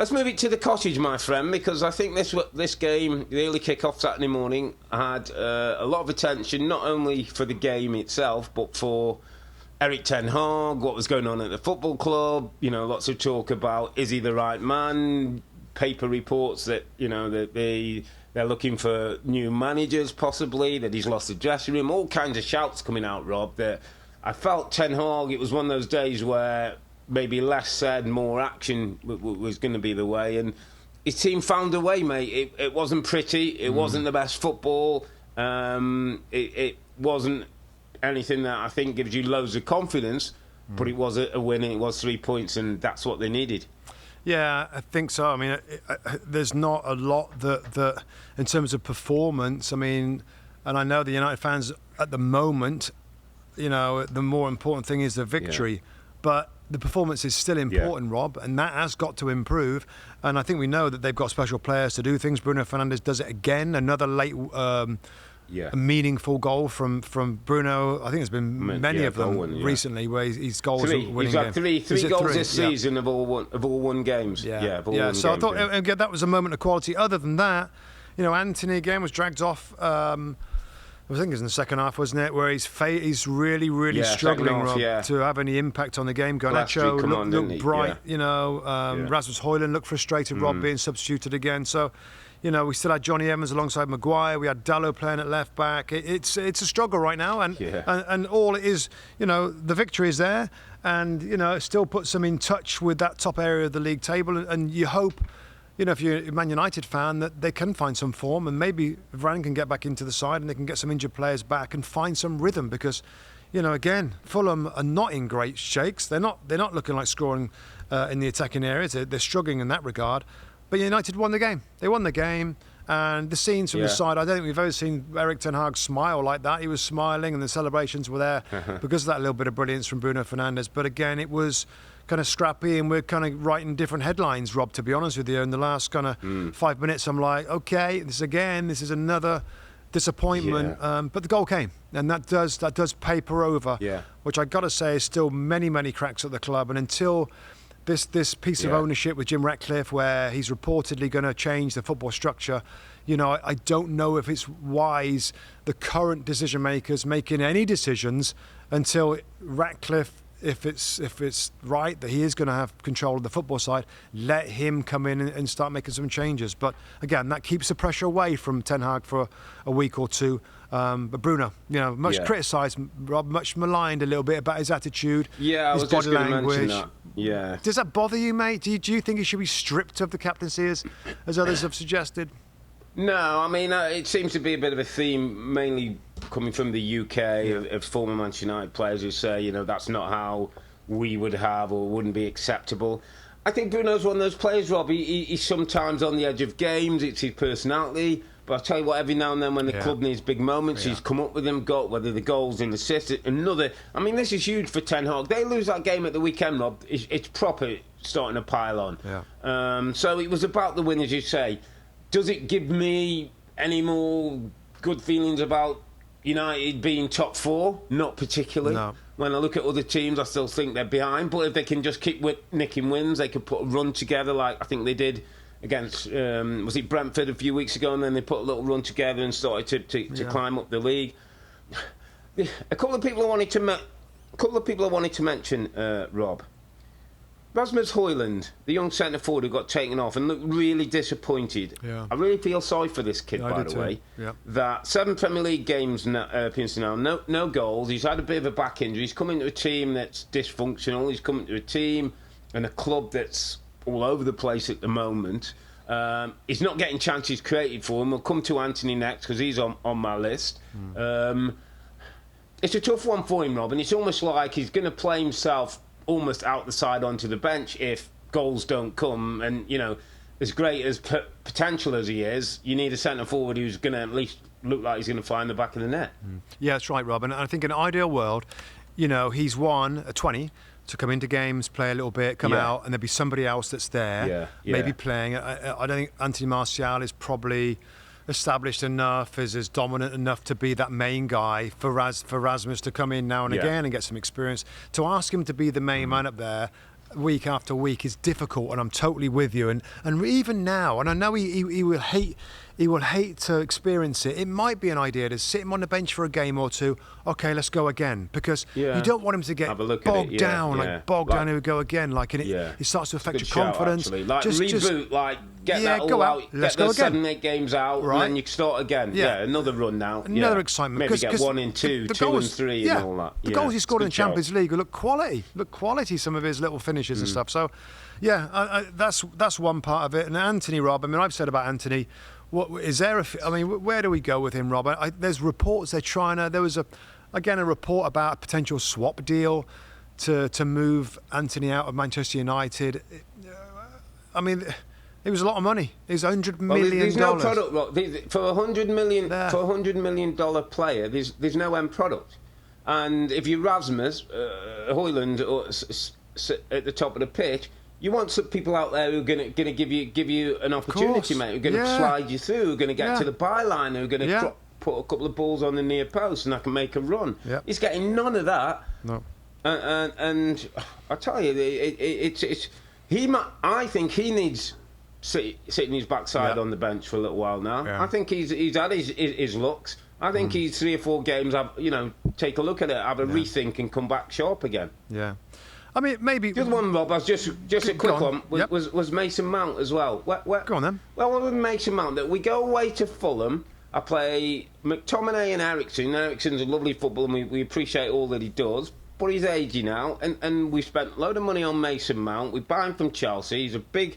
Let's move it to the cottage, my friend, because I think this game, the early kick-off Saturday morning, had a lot of attention, not only for the game itself, but for Erik ten Hag, what was going on at the football club. Lots of talk about, is he the right man? Paper reports that, that they're looking for new managers, possibly, that he's lost the dressing room. All kinds of shouts coming out, Rob, that I felt ten Hag, it was one of those days where maybe less said, more action was going to be the way. And his team found a way, mate. It wasn't pretty. It wasn't the best football. It wasn't anything that I think gives you loads of confidence, but it was a win, and it was 3 points, and that's what they needed. Yeah, I think so. I mean, there's not a lot that in terms of performance. I mean, and I know the United fans at the moment, the more important thing is the victory. But the performance is still important, Rob, and that has got to improve. And I think we know that they've got special players to do things. Bruno Fernandes does it again. Another late, a meaningful goal from Bruno. I think there's been many of them recently where his goals are winning. He's had three goals this season of all won games. So I thought again, that was a moment of quality. Other than that, Anthony again was dragged off. I think it was in the second half, wasn't it, where he's really struggling, Rob, to have any impact on the game. Garnacho looked bright, Rasmus Højlund looked frustrated, Rob being substituted again. So, we still had Johnny Evans alongside Maguire. We had Dalot playing at left back. It's a struggle right now, and all it is, the victory is there, and it still puts them in touch with that top area of the league table, and you hope, if you're a Man United fan, that they can find some form, and maybe Varane can get back into the side and they can get some injured players back and find some rhythm, because, again, Fulham are not in great shakes. They're not looking like scoring in the attacking areas. They're struggling in that regard. But United won the game. They won the game, and the scenes from the side, I don't think we've ever seen Erik ten Hag smile like that. He was smiling, and the celebrations were there because of that little bit of brilliance from Bruno Fernandes. But again, it was kind of scrappy, and we're kind of writing different headlines, Rob, to be honest with you. In the last kind of 5 minutes, I'm like, okay, this is another disappointment. But the goal came, and that does paper over, which I got to say is still many cracks at the club. And until this piece of ownership with Jim Ratcliffe, where he's reportedly going to change the football structure, I don't know if it's wise, the current decision makers making any decisions until Ratcliffe, if it's right that he is going to have control of the football side, let him come in and start making some changes. But again, that keeps the pressure away from Ten Hag for a week or two. But Bruno, much criticised, Rob, much maligned a little bit about his attitude, his body language. Yeah. Does that bother you, mate? Do you think he should be stripped of the captaincy as others have suggested? No, I mean, it seems to be a bit of a theme, mainly coming from the UK, of former Manchester United players who say, that's not how we would have or wouldn't be acceptable. I think Bruno's one of those players, Rob. He's sometimes on the edge of games. It's his personality. But I'll tell you what, every now and then when the club needs big moments, he's come up with them, whether the goals and assists, another. I mean, this is huge for Ten Hag. They lose that game at the weekend, Rob. It's proper starting to pile on. Yeah. So it was about the win, as you say. Does it give me any more good feelings about United being top four? Not particularly. No. When I look at other teams, I still think they're behind. But if they can just keep nicking wins, they could put a run together like I think they did against, was it Brentford a few weeks ago, and then they put a little run together and started to climb up the league. A couple of people I wanted to mention, Rob. Rasmus Højlund, the young centre forward who got taken off and looked really disappointed. Yeah. I really feel sorry for this kid, by the way. Yeah. That 7 Premier League games appearance now, no goals. He's had a bit of a back injury. He's coming to a team that's dysfunctional. He's coming to a team and a club that's all over the place at the moment. He's not getting chances created for him. We'll come to Anthony next because he's on my list. It's a tough one for him, Rob, and it's almost like he's going to play himself almost out the side onto the bench if goals don't come. And, as great as potential as he is, you need a centre forward who's going to at least look like he's going to fly in the back of the net. Yeah, that's right, Rob. And I think in an ideal world, he's won at 20 to come into games, play a little bit, come out, and there'll be somebody else that's there, maybe playing. I don't think Anthony Martial is probably established enough, is dominant enough to be that main guy for Rasmus to come in now and again and get some experience. To ask him to be the main man up there, week after week is difficult, and I'm totally with you. And even now, and I know he will hate to experience it. It might be an idea to sit him on the bench for a game or two. Okay, let's go again, because you don't want him to get bogged down. He would go again. It starts to affect your confidence. Reboot, get that all out. Let's get go the again. 7-8 games out, and then you start again. Another run now. Another excitement. Maybe get 1 and 2, 2 and 3, and all that. The goals he scored in the Champions League look quality. Some of his little finishes and stuff. So, that's one part of it. And Anthony, Rob. I mean, I've said about Anthony. What is there? Where do we go with him, Rob? There's reports they're trying to. There was a report about a potential swap deal to move Anthony out of Manchester United. I mean, it was a lot of money. It was $100 million. There's no product, Rob. For $100 million player. There's no end product. And if you're Rasmus Højlund at the top of the pitch, you want some people out there who are going to give you an opportunity, mate. Who are going to slide you through. Who are going to get to the byline. Who are going to put a couple of balls on the near post, and I can make a run. Yep. He's getting none of that. No. And I tell you, I think he needs sitting his backside on the bench for a little while now. Yeah. I think he's had his looks. I think he's 3 or 4 games. Take a look at it, have a rethink, and come back sharp again. Yeah. I mean, maybe... Just one, Rob, just a quick one, was Mason Mount as well. Go on, then. Well, with Mason Mount, that we go away to Fulham, I play McTominay and Eriksson. Eriksson's a lovely footballer, and we appreciate all that he does, but he's aging now, and we spent a load of money on Mason Mount. We buy him from Chelsea. He's a big,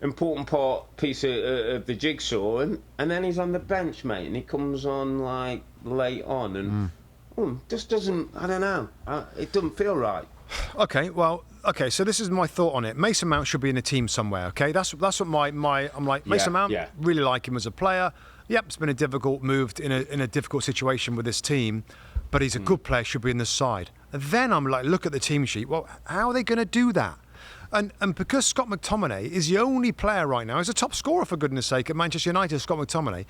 important piece of the jigsaw, and then he's on the bench, mate, and he comes on, late on, and just doesn't, I don't know, it doesn't feel right. Okay, so this is my thought on it. Mason Mount should be in a team somewhere, okay? That's what I'm like, Mason Mount, really like him as a player. Yep, it's been a difficult move in a difficult situation with this team, but he's a good player, should be in the side. And then I'm like, look at the team sheet. Well, how are they going to do that? And because Scott McTominay is the only player right now, he's a top scorer, for goodness sake, at Manchester United, Scott McTominay.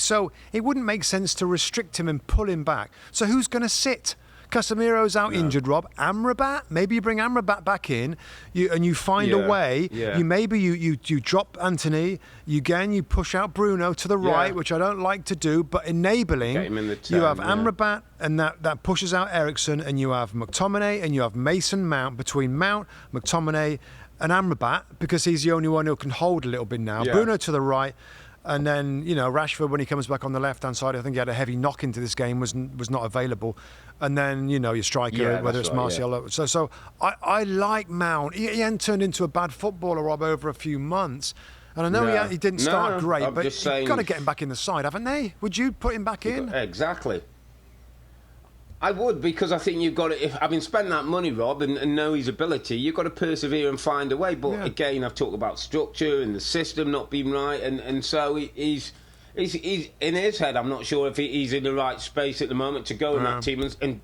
So it wouldn't make sense to restrict him and pull him back. So who's going to sit? Casemiro's out injured, Rob. Amrabat, maybe you bring Amrabat back in, you find a way. Yeah. You drop Anthony. You push out Bruno to the right, which I don't like to do, but enabling. Get him in the 10, you have Amrabat, and that pushes out Eriksson, and you have McTominay, and you have Mason Mount. Between Mount, McTominay, and Amrabat, because he's the only one who can hold a little bit now. Yeah. Bruno to the right. And then, Rashford, when he comes back on the left-hand side, I think he had a heavy knock into this game, was not available. And then, your striker, whether it's Martial. Yeah. So I like Mount. He hadn't turned into a bad footballer, Rob, over a few months. And I know he didn't start great, but you've got to get him back in the side, haven't they? Would you put him back in? Exactly. I would, because I think you've got to, having spent that money, Rob, and know his ability, you've got to persevere and find a way. But again, I've talked about structure and the system not being right, and so he's in his head. I'm not sure if he's in the right space at the moment to go in that team and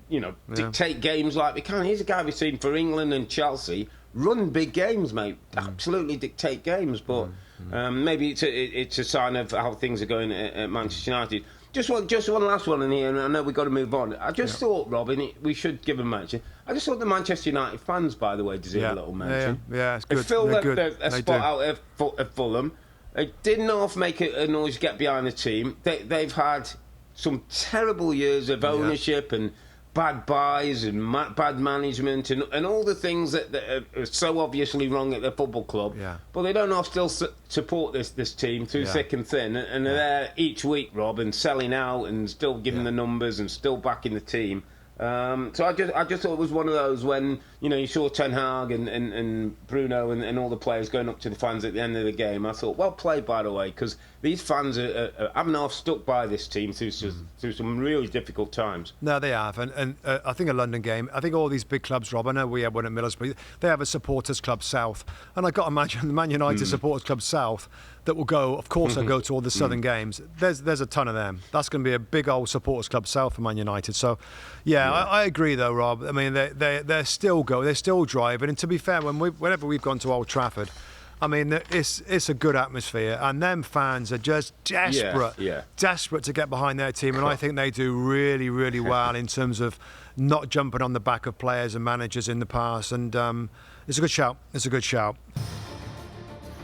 dictate games like we can. He's a guy we've seen for England and Chelsea run big games, mate. Absolutely dictate games, but maybe it's a sign of how things are going at Manchester United. Just one last one in here, and I know we've got to move on. I just thought, Robin, we should give a mention. I just thought the Manchester United fans, by the way, deserve a little mention. Yeah, it's good. They filled a spot out at Fulham. They didn't half make a noise get behind the team. They've had some terrible years of ownership and bad buys and bad management and all the things that are so obviously wrong at the football club. Yeah. But they don't still support this team through thick and thin, and they're there each week, Rob, and selling out and still giving the numbers and still backing the team. So I just thought it was one of those when you saw Ten Hag and Bruno and all the players going up to the fans at the end of the game. I thought, well played, by the way, because these fans haven't half stuck by this team through some really difficult times. No, they have, and I think a London game. I think all these big clubs, Rob. I know we have one at Middlesbrough. They have a supporters club South, and I got to imagine the Man United supporters club South that will go. Of course, they'll go to all the Southern games. There's a ton of them. That's going to be a big old supporters club South for Man United. So, I agree though, Rob. I mean, they're still driving. And to be fair, whenever we've gone to Old Trafford, I mean, it's a good atmosphere, and them fans are just desperate to get behind their team, and I think they do really, really well in terms of not jumping on the back of players and managers in the past, and it's a good shout. It's a good shout.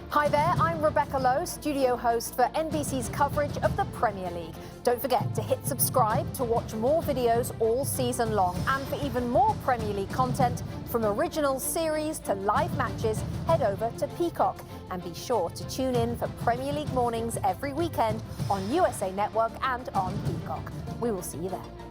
Hi there, I'm Rebecca Lowe, studio host for NBC's coverage of the Premier League. Don't forget to hit subscribe to watch more videos all season long. And for even more Premier League content, from original series to live matches, head over to Peacock. And be sure to tune in for Premier League mornings every weekend on USA Network and on Peacock. We will see you there.